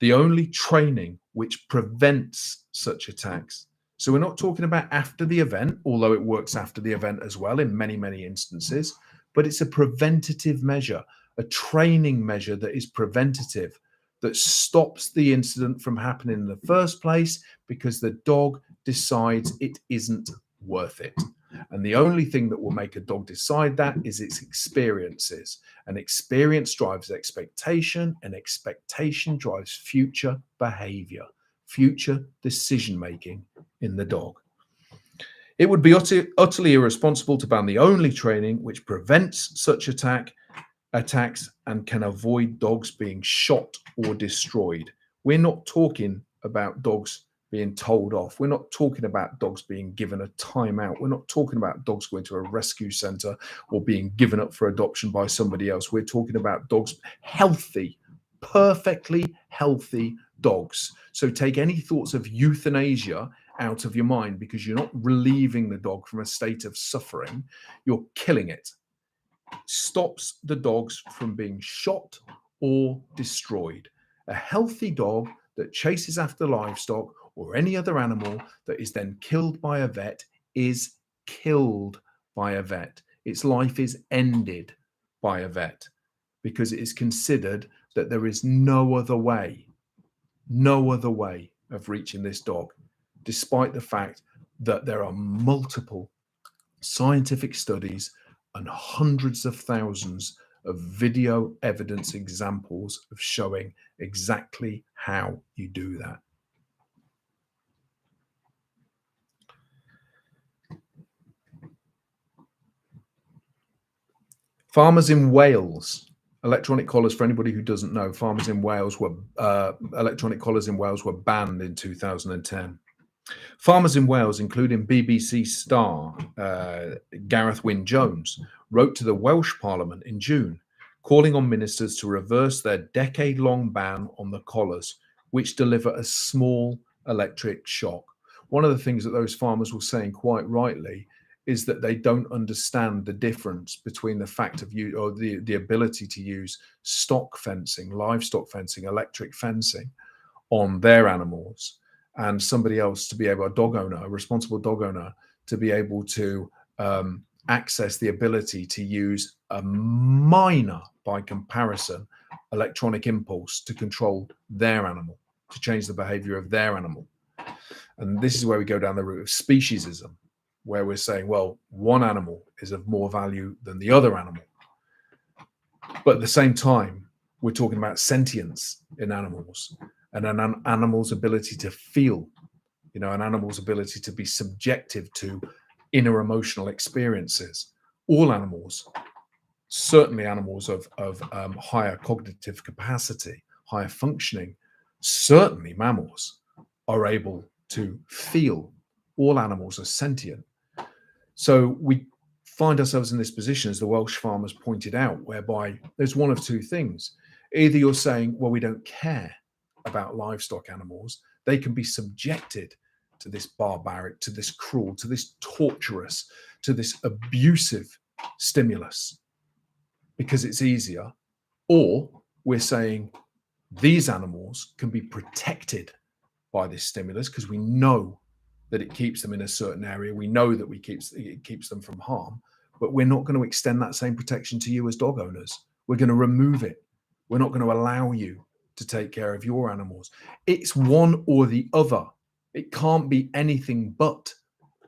The only training which prevents such attacks. So we're not talking about after the event, although it works after the event as well in many, many instances, but it's a preventative measure, a training measure that is preventative, that stops the incident from happening in the first place because the dog decides it isn't worth it. And the only thing that will make a dog decide that is its experiences. And experience drives expectation, and expectation drives future behavior, future decision making in the dog. It would be utterly irresponsible to ban the only training which prevents such attacks and can avoid dogs being shot or destroyed. We're not talking about dogs being told off. We're not talking about dogs being given a timeout. We're not talking about dogs going to a rescue center or being given up for adoption by somebody else. We're talking about dogs, healthy perfectly healthy dogs. So take any thoughts of euthanasia out of your mind, because you're not relieving the dog from a state of suffering, you're killing it. Stops the dogs from being shot or destroyed. A healthy dog that chases after livestock or any other animal that is then killed by a vet is killed by a vet. Its life is ended by a vet, because it is considered that there is no other way of reaching this dog, despite the fact that there are multiple scientific studies and hundreds of thousands of video evidence examples of showing exactly how you do that. Farmers in Wales, electronic collars, for anybody who doesn't know, farmers in Wales were, electronic collars in Wales were banned in 2010. Farmers in Wales, including BBC star Gareth Wyn-Jones, wrote to the Welsh Parliament in June, calling on ministers to reverse their decade-long ban on the collars, which deliver a small electric shock. One of the things that those farmers were saying, quite rightly, is that they don't understand the difference between the fact of you, or the ability to use stock fencing, livestock fencing, electric fencing on their animals, and somebody else to be able, a dog owner, a responsible dog owner, to be able to access the ability to use a minor, by comparison, electronic impulse to control their animal, to change the behavior of their animal. And this is where we go down the route of speciesism, where we're saying, well, one animal is of more value than the other animal. But at the same time, we're talking about sentience in animals, and an animal's ability to feel, an animal's ability to be subjective to inner emotional experiences. All animals, certainly animals of higher cognitive capacity, higher functioning, certainly mammals, are able to feel. All animals are sentient. So we find ourselves in this position, as the Welsh farmers pointed out, whereby there's one of two things. Either you're saying, well, we don't care about livestock animals, they can be subjected to this barbaric, to this cruel, to this torturous, to this abusive stimulus because it's easier. Or we're saying these animals can be protected by this stimulus because we know that it keeps them in a certain area. We know that it keeps them from harm, but we're not going to extend that same protection to you as dog owners. We're going to remove it. We're not going to allow you to take care of your animals. It's one or the other. It can't be anything but.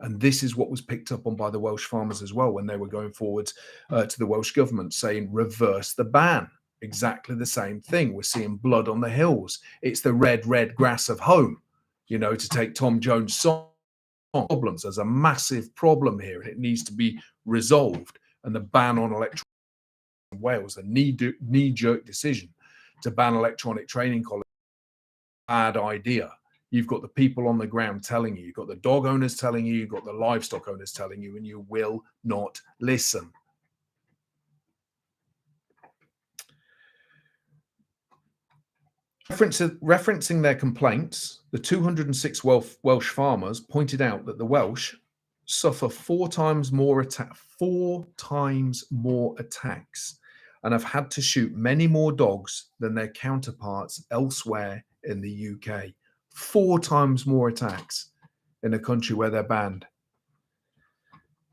And this is what was picked up on by the Welsh farmers as well when they were going forward to the Welsh government saying, reverse the ban. Exactly the same thing. We're seeing blood on the hills. It's the red, red grass of home, to take Tom Jones' song. Problems. There's a massive problem here and it needs to be resolved. And the ban on electronic in Wales, a knee-jerk decision to ban electronic training collars, bad idea. You've got the people on the ground telling you, you've got the dog owners telling you, you've got the livestock owners telling you, and you will not listen. Referencing their complaints, the 206 Welsh farmers pointed out that the Welsh suffer four times more attacks and have had to shoot many more dogs than their counterparts elsewhere in the UK. 4 times more attacks in a country where they're banned.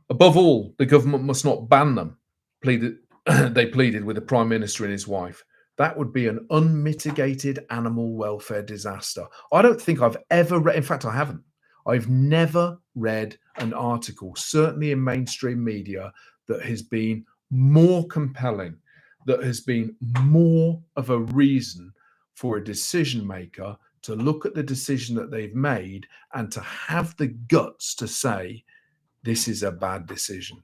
Above all, the government must not ban them, they pleaded with the Prime Minister and his wife. That would be an unmitigated animal welfare disaster. I don't think I've ever read, in fact, I haven't. I've never read an article, certainly in mainstream media, that has been more compelling, that has been more of a reason for a decision maker to look at the decision that they've made and to have the guts to say, this is a bad decision.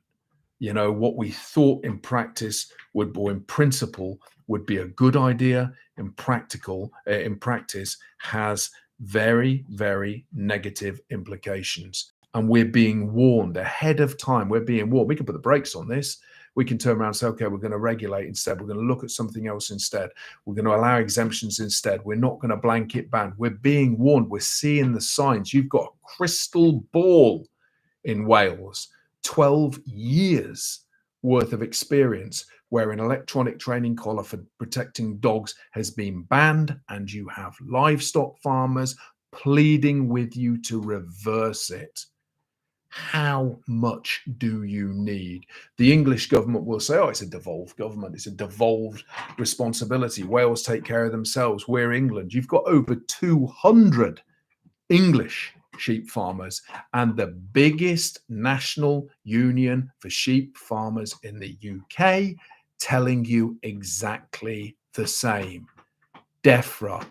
What we thought in practice or in principle would be a good idea, in practice has very, very negative implications. And we're being warned ahead of time. We're being warned. We can put the brakes on this, We can turn around and say, okay, we're going to regulate instead. We're going to look at something else instead. We're going to allow exemptions instead. We're not going to blanket ban. We're being warned. We're seeing the signs. You've got a crystal ball in Wales, 12 years worth of experience where an electronic training collar for protecting dogs has been banned, and you have livestock farmers pleading with you to reverse it. How much do you need? The English government will say, oh, it's a devolved government. It's a devolved responsibility. Wales take care of themselves. We're England. You've got over 200 English sheep farmers and the biggest national union for sheep farmers in the UK telling you exactly the same. DEFRA,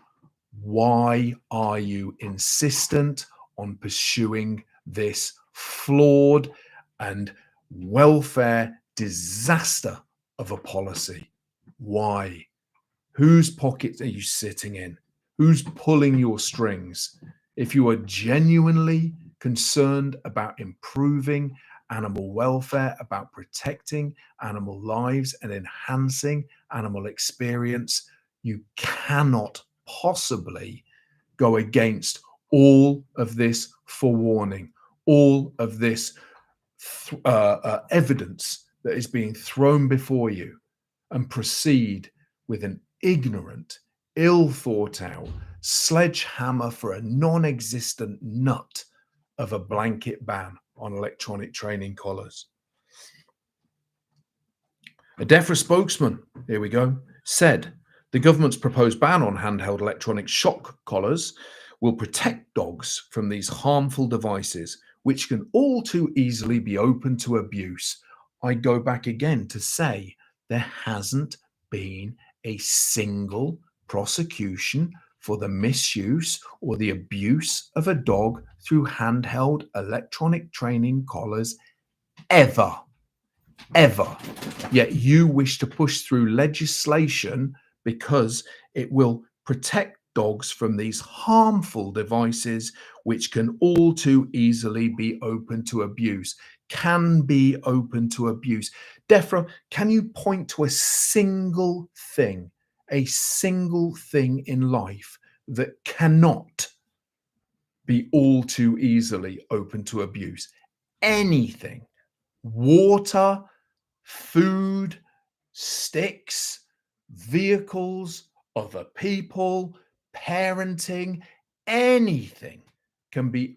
why are you insistent on pursuing this flawed and welfare disaster of a policy? Why? Whose pockets are you sitting in? Who's pulling your strings? If you are genuinely concerned about improving animal welfare, about protecting animal lives and enhancing animal experience, you cannot possibly go against all of this forewarning, all of this evidence that is being thrown before you, and proceed with an ignorant, ill thought out sledgehammer for a non-existent nut of a blanket ban on electronic training collars. A DEFRA spokesman, here we go, said the government's proposed ban on handheld electronic shock collars will protect dogs from these harmful devices, which can all too easily be open to abuse. I go back again to say there hasn't been a single prosecution for the misuse or the abuse of a dog through handheld electronic training collars ever. Yet you wish to push through legislation because it will protect dogs from these harmful devices, which can all too easily be open to abuse. Can be open to abuse. DEFRA, can you point to a single thing in life that cannot be all too easily open to abuse? Anything. Water, food, sticks, vehicles, other people, parenting, anything can be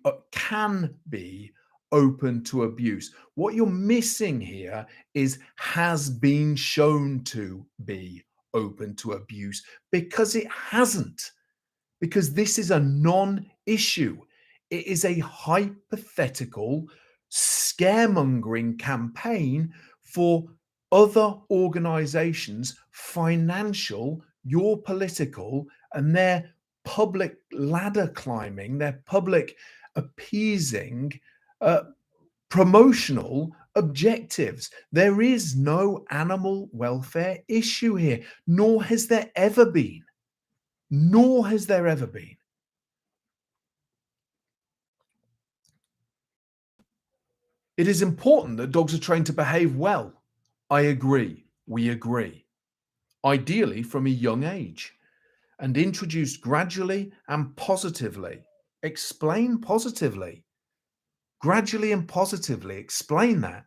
open to abuse. What you're missing here is has been shown to be open to abuse, because it hasn't. Because this is a non-issue. It is a hypothetical scaremongering campaign for other organizations, financial, your political, and their public ladder climbing, their public appeasing, promotional objectives. There is no animal welfare issue here, nor has there ever been. Nor has there ever been. It is important that dogs are trained to behave well. I agree. We agree. Ideally from a young age, and introduced gradually and positively. Explain positively. Gradually and positively. Explain that.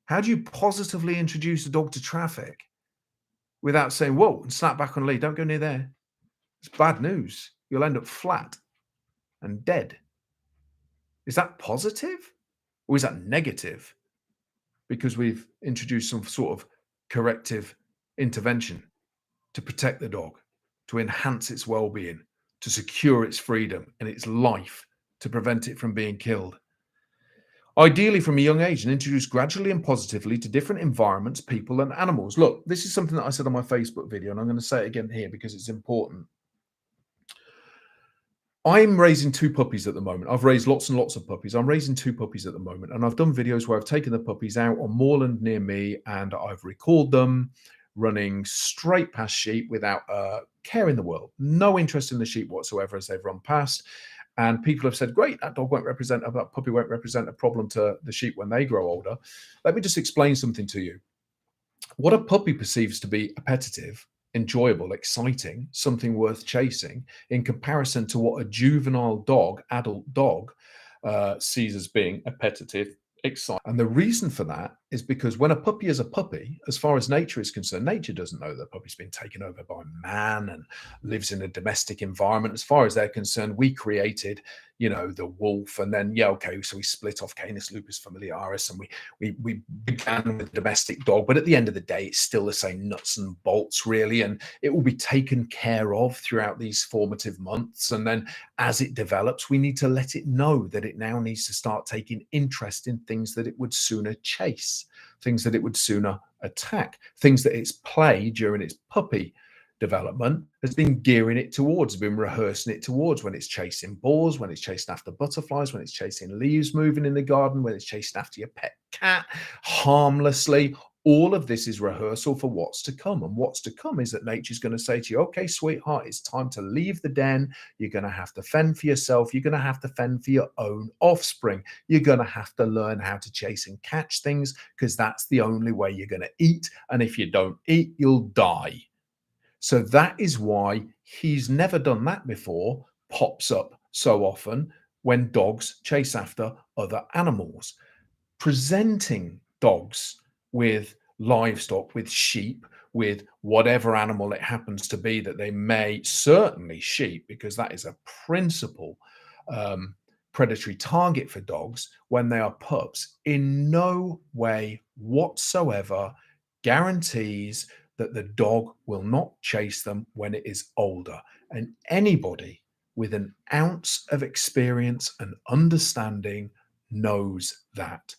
How do you positively introduce a dog to traffic without saying, whoa, and snap back on the lead? Don't go near there. It's bad news. You'll end up flat and dead. Is that positive or is that negative? Because we've introduced some sort of corrective intervention to protect the dog, to enhance its well-being, to secure its freedom and its life, to prevent it from being killed. Ideally from a young age, and introduced gradually and positively to different environments, people and animals. Look, this is something that I said on my Facebook video, and I'm going to say it again here because it's important. I'm raising 2 puppies at the moment. I've raised lots and lots of puppies. I'm raising 2 puppies at the moment. And I've done videos where I've taken the puppies out on moorland near me and I've recorded them running straight past sheep without a care in the world. No interest in the sheep whatsoever as they've run past. And people have said, great, that puppy won't represent a problem to the sheep when they grow older. Let me just explain something to you. What a puppy perceives to be appetitive, enjoyable, exciting, something worth chasing, in comparison to what a juvenile dog, adult dog, sees as being appetitive, exciting. And the reason for that is because when a puppy is a puppy, as far as nature is concerned, nature doesn't know that puppy's been taken over by man and lives in a domestic environment. As far as they're concerned, we created, the wolf, and then okay, so we split off Canis lupus familiaris, and we began with the domestic dog, but at the end of the day, it's still the same nuts and bolts, really, and it will be taken care of throughout these formative months. And then as it develops, we need to let it know that it now needs to start taking interest in things that it would sooner chase, things that it would sooner attack, things that its play during its puppy development has been gearing it towards, been rehearsing it towards, when it's chasing boars, when it's chasing after butterflies, when it's chasing leaves moving in the garden, when it's chasing after your pet cat harmlessly. All of this is rehearsal for what's to come. And what's to come is that nature's going to say to you, okay, sweetheart, it's time to leave the den. You're going to have to fend for yourself. You're going to have to fend for your own offspring. You're going to have to learn how to chase and catch things, because that's the only way you're going to eat. And if you don't eat, you'll die. So that is why he's never done that before pops up so often when dogs chase after other animals. Presenting dogs with livestock, with sheep, with whatever animal it happens to be that they may, certainly sheep, because that is a principal predatory target for dogs when they are pups, in no way whatsoever guarantees that the dog will not chase them when it is older. And anybody with an ounce of experience and understanding knows that.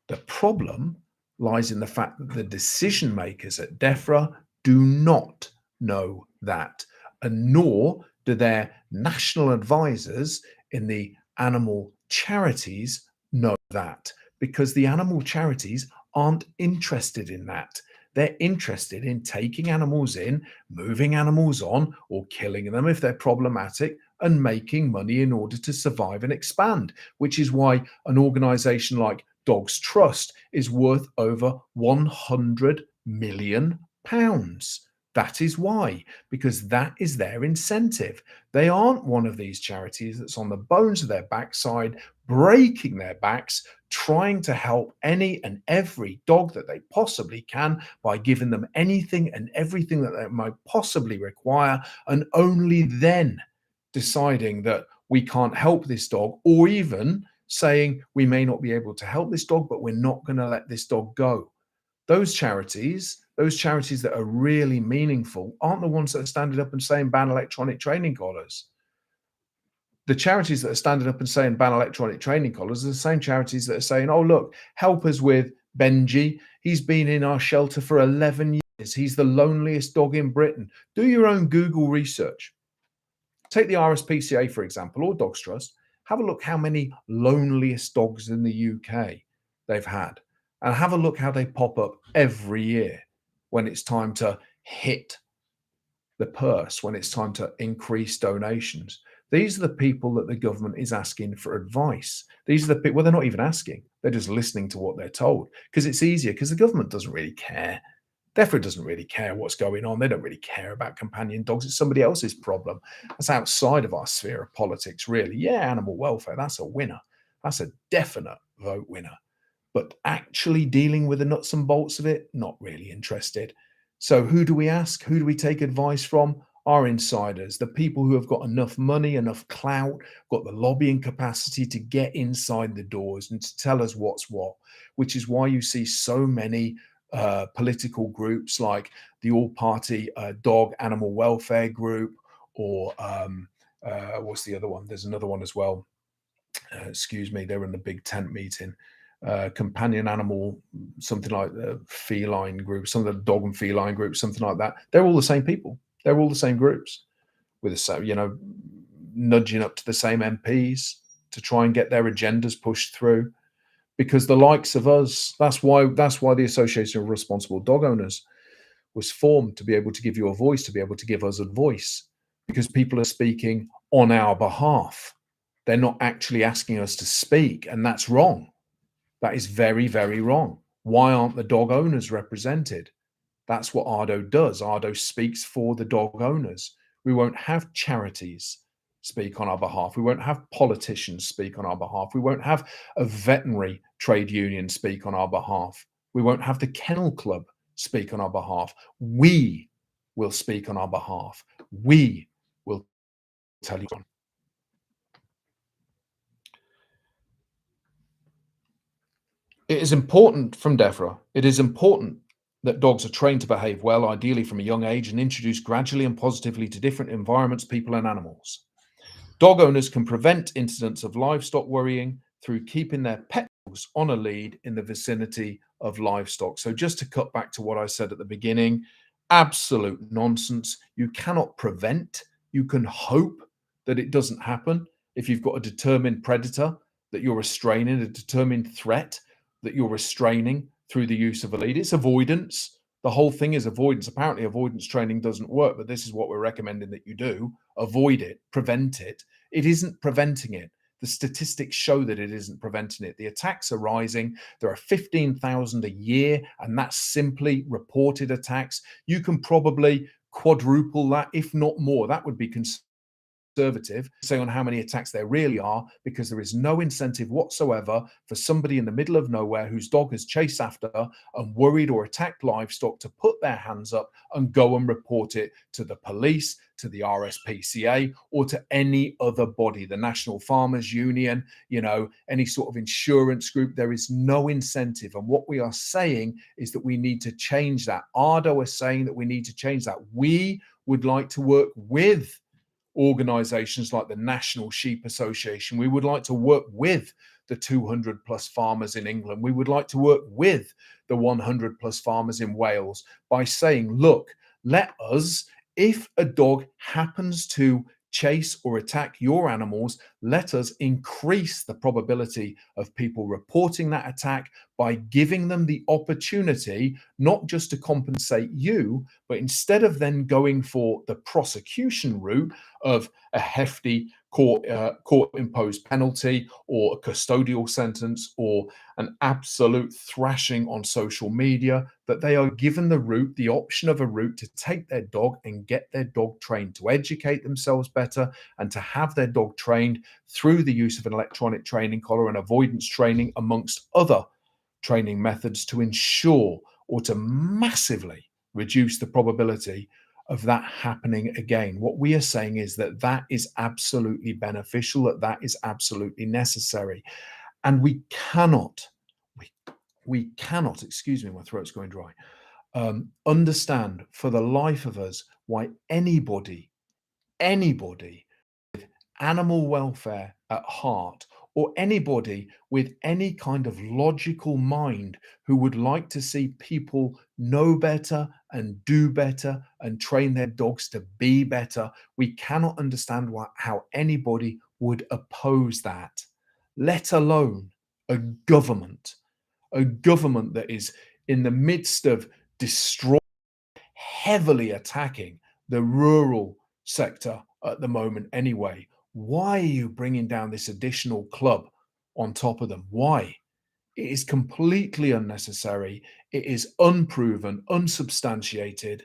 The problem lies in the fact that the decision makers at DEFRA do not know that, and nor do their national advisors in the animal charities know that, because the animal charities aren't interested in that. They're interested in taking animals in, moving animals on, or killing them if they're problematic, and making money in order to survive and expand, which is why an organization like Dogs Trust is worth over £100 million. That is why, because that is their incentive. They aren't one of these charities that's on the bones of their backside, breaking their backs, trying to help any and every dog that they possibly can by giving them anything and everything that they might possibly require, and only then deciding that we can't help this dog, or even saying we may not be able to help this dog, but we're not going to let this dog go. Those charities that are really meaningful, aren't the ones that are standing up and saying ban electronic training collars. The charities that are standing up and saying ban electronic training collars are the same charities that are saying, oh, look, help us with Benji. He's been in our shelter for 11 years. He's the loneliest dog in Britain. Do your own Google research. Take the RSPCA, for example, or Dogs Trust. Have a look how many loneliest dogs in the UK they've had, and have a look how they pop up every year when it's time to hit the purse, when it's time to increase donations. These are the people that the government is asking for advice. These are the people, well, they're not even asking. They're just listening to what they're told, because it's easier, because the government doesn't really care. DEFRA doesn't really care what's going on. They don't really care about companion dogs. It's somebody else's problem. That's outside of our sphere of politics, really. Yeah, animal welfare, that's a winner. That's a definite vote winner. But actually dealing with the nuts and bolts of it, not really interested. So who do we ask? Who do we take advice from? Our insiders, the people who have got enough money, enough clout, got the lobbying capacity to get inside the doors and to tell us what's what, which is why you see so many political groups like the all-party dog animal welfare group, or what's the other one? There's another one as well. Excuse me, they're in the big tent meeting. Companion animal, something like the feline group, some of the dog and feline groups, something like that. They're all the same people. They're all the same groups, with the same, nudging up to the same MPs to try and get their agendas pushed through. Because the likes of us, that's why the Association of Responsible Dog Owners was formed, to be able to give you a voice, to be able to give us a voice, because people are speaking on our behalf. They're not actually asking us to speak, and that's wrong. That is very, very wrong. Why aren't the dog owners represented? That's what Ardo does. Ardo speaks for the dog owners. We won't have charities speak on our behalf. We won't have politicians speak on our behalf. We won't have a veterinary trade union speak on our behalf. We won't have the Kennel Club speak on our behalf. We will speak on our behalf. We will tell you. It is important from DEFRA, it is important that dogs are trained to behave well, ideally from a young age, and introduced gradually and positively to different environments, people, and animals. Dog owners can prevent incidents of livestock worrying through keeping their pet dogs on a lead in the vicinity of livestock. So, just to cut back to what I said at the beginning, absolute nonsense. You cannot prevent, you can hope that it doesn't happen if you've got a determined predator that you're restraining, a determined threat that you're restraining through the use of a lead. It's avoidance. The whole thing is avoidance. Apparently, avoidance training doesn't work, but this is what we're recommending that you do. Avoid it, prevent it. It isn't preventing it. The statistics show that it isn't preventing it. The attacks are rising. There are 15,000 a year, and that's simply reported attacks. You can probably quadruple that, if not more. That would be conservative, say on how many attacks there really are, because there is no incentive whatsoever for somebody in the middle of nowhere whose dog has chased after and worried or attacked livestock to put their hands up and go and report it to the police, to the RSPCA, or to any other body, the National Farmers Union, any sort of insurance group. There is no incentive. And what we are saying is that we need to change that. Ardo is saying that we need to change that. We would like to work with organizations like the National Sheep Association. We would like to work with the 200 plus farmers in England. We would like to work with the 100 plus farmers in Wales by saying, look, let us, if a dog happens to chase or attack your animals, let us increase the probability of people reporting that attack by giving them the opportunity, not just to compensate you, but instead of then going for the prosecution route of a hefty court imposed penalty or a custodial sentence or an absolute thrashing on social media, that they are given the option of a route to take their dog and get their dog trained, to educate themselves better, and to have their dog trained through the use of an electronic training collar and avoidance training, amongst other training methods, to ensure or to massively reduce the probability of that happening again. What we are saying is that is absolutely beneficial, that is absolutely necessary. And we cannot, excuse me, my throat's going dry, understand for the life of us why anybody with animal welfare at heart, or anybody with any kind of logical mind who would like to see people know better and do better and train their dogs to be better, we cannot understand how anybody would oppose that, let alone a government that is in the midst of destroying, heavily attacking the rural sector at the moment anyway. Why are you bringing down this additional club on top of them? Why? It is completely unnecessary. It is unproven, unsubstantiated.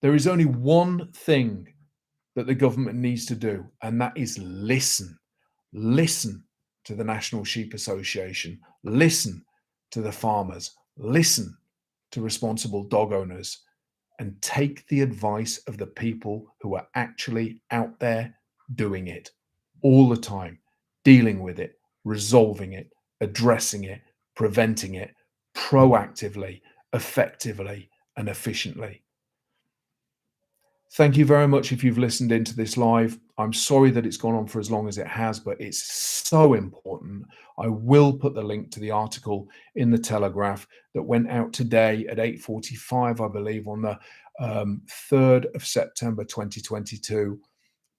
There is only one thing that the government needs to do, and that is listen. Listen to the National Sheep Association. Listen to the farmers. Listen to responsible dog owners, and take the advice of the people who are actually out there doing it all the time, dealing with it, resolving it, addressing it, preventing it proactively, effectively, and efficiently. Thank you very much if you've listened into this live. I'm sorry that it's gone on for as long as it has, but it's so important. I will put the link to the article in the Telegraph that went out today at 8:45, I believe, on the 3rd of September 2022.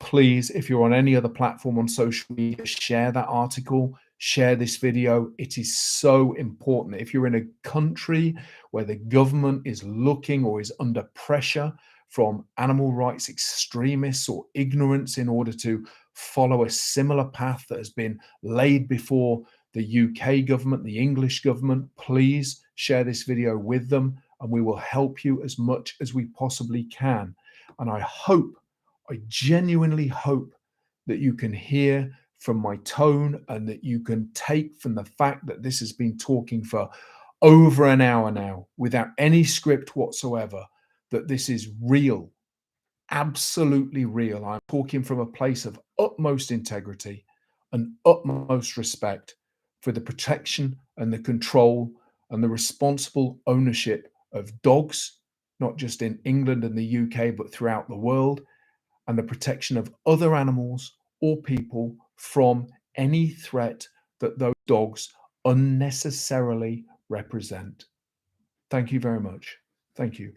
Please, if you're on any other platform on social media, share that article, share this video. It is so important. If you're in a country where the government is looking or is under pressure from animal rights extremists or ignorance in order to follow a similar path that has been laid before the UK government, the English government, please share this video with them, and we will help you as much as we possibly can. And I genuinely hope that you can hear from my tone and that you can take from the fact that this has been talking for over an hour now without any script whatsoever, that this is real, absolutely real. I'm talking from a place of utmost integrity and utmost respect for the protection and the control and the responsible ownership of dogs, not just in England and the UK, but throughout the world, and the protection of other animals or people from any threat that those dogs unnecessarily represent. Thank you very much. Thank you.